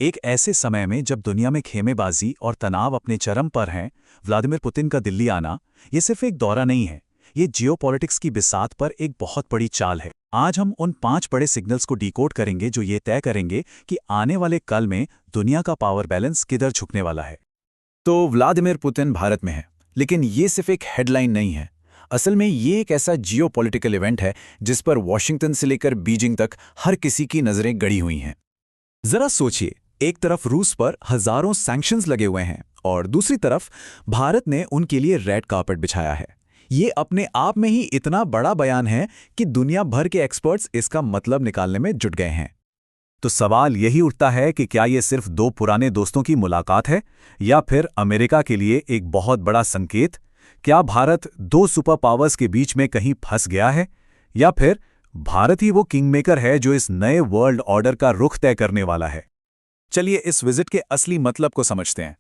एक ऐसे समय में जब दुनिया में खेमेबाजी और तनाव अपने चरम पर हैं, व्लादिमीर पुतिन का दिल्ली आना ये सिर्फ एक दौरा नहीं है, ये जियोपॉलिटिक्स की बिसात पर एक बहुत बड़ी चाल है। आज हम उन 5 बड़े सिग्नल्स को डिकोड करेंगे जो ये तय करेंगे कि आने वाले कल में दुनिया का पावर बैलेंस किधर झुकने वाला है। तो व्लादिमीर पुतिन भारत में है, लेकिन ये सिर्फ एक हेडलाइन नहीं है। असल में ये एक ऐसा जियोपॉलिटिकल इवेंट है जिस पर वॉशिंगटन से लेकर बीजिंग तक हर किसी की नज़रें गड़ी हुई हैं। जरा सोचिए, एक तरफ रूस पर हजारों सैंक्शंस लगे हुए हैं और दूसरी तरफ भारत ने उनके लिए रेड कार्पेट बिछाया है। ये अपने आप में ही इतना बड़ा बयान है कि दुनिया भर के एक्सपर्ट्स इसका मतलब निकालने में जुट गए हैं। तो सवाल यही उठता है कि क्या ये सिर्फ 2 पुराने दोस्तों की मुलाकात है या फिर अमेरिका के लिए एक बहुत बड़ा संकेत? क्या भारत 2 सुपर पावर्स के बीच में कहीं फंस गया है या फिर भारत ही वो किंगमेकर है जो इस नए वर्ल्ड ऑर्डर का रुख तय करने वाला है? चलिए इस विजिट के असली मतलब को समझते हैं।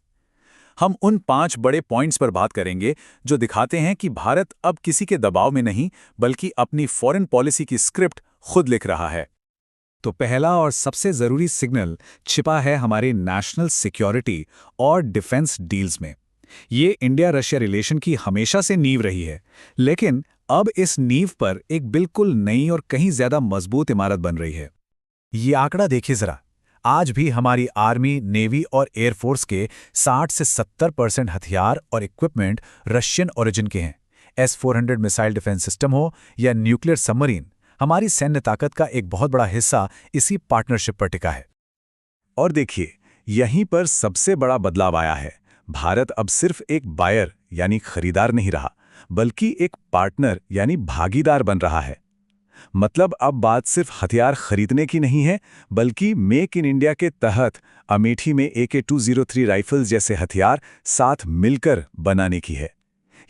हम उन 5 बड़े पॉइंट्स पर बात करेंगे जो दिखाते हैं कि भारत अब किसी के दबाव में नहीं बल्कि अपनी फॉरेन पॉलिसी की स्क्रिप्ट खुद लिख रहा है। तो पहला और सबसे जरूरी सिग्नल छिपा है हमारे नेशनल सिक्योरिटी और डिफेंस डील्स में। ये इंडिया रशिया रिलेशन की हमेशा से नींव रही है, लेकिन अब इस नींव पर एक बिल्कुल नई और कहीं ज्यादा मजबूत इमारत बन रही है। ये आंकड़ा देखिए जरा। आज भी हमारी आर्मी, नेवी और एयरफोर्स के 60 से 70% हथियार और इक्विपमेंट रशियन ओरिजिन के हैं। S-400 मिसाइल डिफेंस सिस्टम हो या न्यूक्लियर सबमरीन, हमारी सैन्य ताकत का एक बहुत बड़ा हिस्सा इसी पार्टनरशिप पर टिका है। और देखिए, यहीं पर सबसे बड़ा बदलाव आया है। भारत अब सिर्फ एक बायर यानी खरीदार नहीं रहा, बल्कि एक पार्टनर यानी भागीदार बन रहा है। मतलब अब बात सिर्फ हथियार खरीदने की नहीं है, बल्कि मेक इन इंडिया के तहत अमेठी में AK-203 राइफल्स जैसे हथियार साथ मिलकर बनाने की है।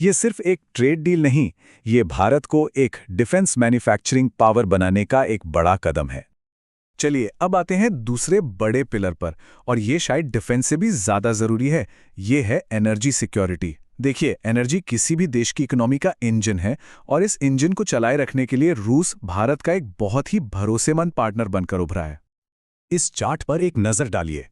ये सिर्फ एक ट्रेड डील नहीं, ये भारत को एक डिफेंस मैन्युफैक्चरिंग पावर बनाने का एक बड़ा कदम है। चलिए अब आते हैं दूसरे बड़े पिलर पर, और ये शायद डिफेंस से भी ज्यादा जरूरी है। ये है एनर्जी सिक्योरिटी। देखिए, एनर्जी किसी भी देश की इकोनॉमी का इंजन है, और इस इंजन को चलाए रखने के लिए रूस भारत का एक बहुत ही भरोसेमंद पार्टनर बनकर उभरा है। इस चार्ट पर एक नजर डालिए।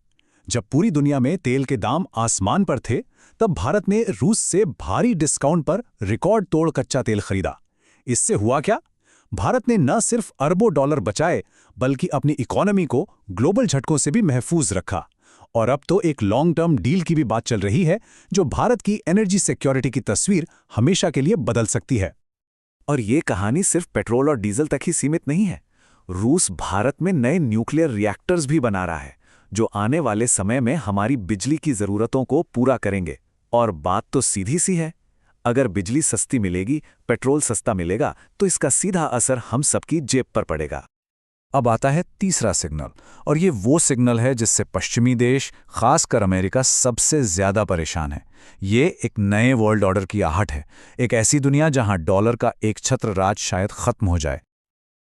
जब पूरी दुनिया में तेल के दाम आसमान पर थे, तब भारत ने रूस से भारी डिस्काउंट पर रिकॉर्ड तोड़ कच्चा तेल खरीदा। इससे हुआ क्या? भारत ने न सिर्फ अरबों डॉलर बचाए, बल्कि अपनी इकोनॉमी को ग्लोबल झटकों से भी महफूज रखा। और अब तो एक लॉन्ग टर्म डील की भी बात चल रही है, जो भारत की एनर्जी सिक्योरिटी की तस्वीर हमेशा के लिए बदल सकती है। और ये कहानी सिर्फ पेट्रोल और डीजल तक ही सीमित नहीं है। रूस भारत में नए न्यूक्लियर रिएक्टर्स भी बना रहा है, जो आने वाले समय में हमारी बिजली की ज़रूरतों को पूरा करेंगे। और बात तो सीधी सी है, अगर बिजली सस्ती मिलेगी, पेट्रोल सस्ता मिलेगा, तो इसका सीधा असर हम सबकी जेब पर पड़ेगा। अब आता है तीसरा सिग्नल, और ये वो सिग्नल है जिससे पश्चिमी देश, खासकर अमेरिका, सबसे ज्यादा परेशान है। ये एक नए वर्ल्ड ऑर्डर की आहट है, एक ऐसी दुनिया जहां डॉलर का एक छत्र राज शायद खत्म हो जाए।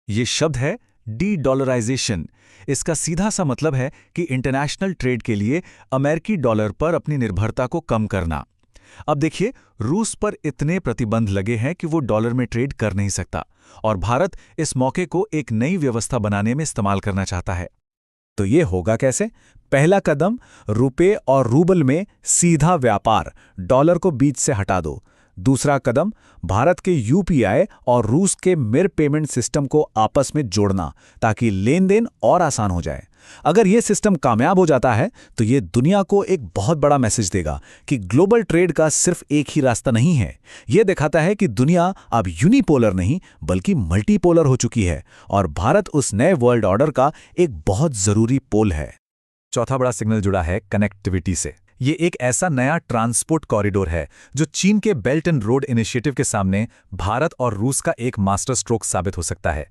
ये शब्द है डी-डॉलराइजेशन। इसका सीधा सा मतलब है कि इंटरनेशनल ट्रेड के लिए अमेरिकी डॉलर पर अपनी निर्भरता को कम करना। अब देखिए, रूस पर इतने प्रतिबंध लगे हैं कि वो डॉलर में ट्रेड कर नहीं सकता, और भारत इस मौके को एक नई व्यवस्था बनाने में इस्तेमाल करना चाहता है। तो ये होगा कैसे? पहला कदम, रुपए और रूबल में सीधा व्यापार, डॉलर को बीच से हटा दो। दूसरा कदम, भारत के UPI और रूस के मिर पेमेंट सिस्टम को आपस में जोड़ना, ताकि लेन देन और आसान हो जाए। अगर ये सिस्टम कामयाब हो जाता है, तो ये दुनिया को एक बहुत बड़ा मैसेज देगा कि ग्लोबल ट्रेड का सिर्फ एक ही रास्ता नहीं है। ये दिखाता है कि दुनिया अब यूनिपोलर नहीं बल्कि मल्टीपोलर हो चुकी है, और भारत उस नए वर्ल्ड ऑर्डर का एक बहुत जरूरी पोल है। चौथा बड़ा सिग्नल जुड़ा है कनेक्टिविटी से। ये एक ऐसा नया ट्रांसपोर्ट कॉरिडोर है जो चीन के बेल्ट एंड रोड इनिशिएटिव के सामने भारत और रूस का एक मास्टर स्ट्रोक साबित हो सकता है।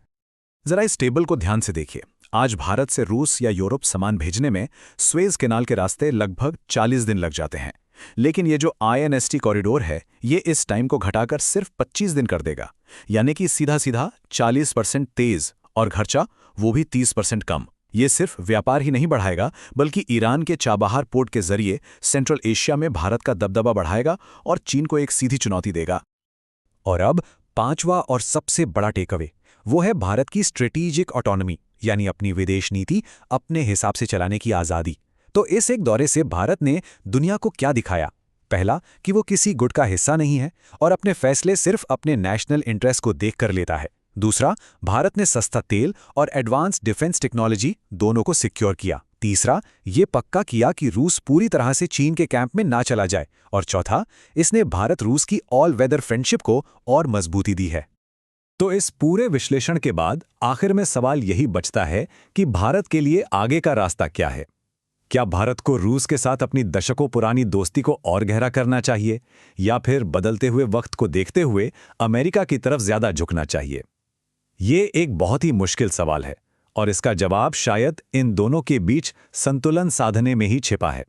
जरा इस टेबल को ध्यान से देखिए। आज भारत से रूस या यूरोप सामान भेजने में स्वेज कैनाल के रास्ते लगभग 40 दिन लग जाते हैं, लेकिन ये जो INST कॉरिडोर है, ये इस टाइम को घटाकर सिर्फ 25 दिन कर देगा। यानी कि सीधा सीधा 40% तेज, और खर्चा वो भी 30% कम। ये सिर्फ व्यापार ही नहीं बढ़ाएगा, बल्कि ईरान के चाबहार पोर्ट के जरिए सेंट्रल एशिया में भारत का दबदबा बढ़ाएगा और चीन को एक सीधी चुनौती देगा। और अब पांचवा और सबसे बड़ा टेकअवे, वो है भारत की स्ट्रेटेजिक ऑटोनॉमी, यानी अपनी विदेश नीति अपने हिसाब से चलाने की आज़ादी। तो इस एक दौरे से भारत ने दुनिया को क्या दिखाया? पहला, कि वो किसी गुट का हिस्सा नहीं है और अपने फैसले सिर्फ अपने नेशनल इंटरेस्ट को देखकर लेता है। दूसरा, भारत ने सस्ता तेल और एडवांस डिफेंस टेक्नोलॉजी दोनों को सिक्योर किया। तीसरा, ये पक्का किया कि रूस पूरी तरह से चीन के कैंप में ना चला जाए। और चौथा, इसने भारत रूस की ऑल वेदर फ्रेंडशिप को और मजबूती दी है। तो इस पूरे विश्लेषण के बाद आखिर में सवाल यही बचता है कि भारत के लिए आगे का रास्ता क्या है? क्या भारत को रूस के साथ अपनी दशकों पुरानी दोस्ती को और गहरा करना चाहिए, या फिर बदलते हुए वक्त को देखते हुए अमेरिका की तरफ ज्यादा झुकना चाहिए? ये एक बहुत ही मुश्किल सवाल है और इसका जवाब शायद इन दोनों के बीच संतुलन साधने में ही छिपा है।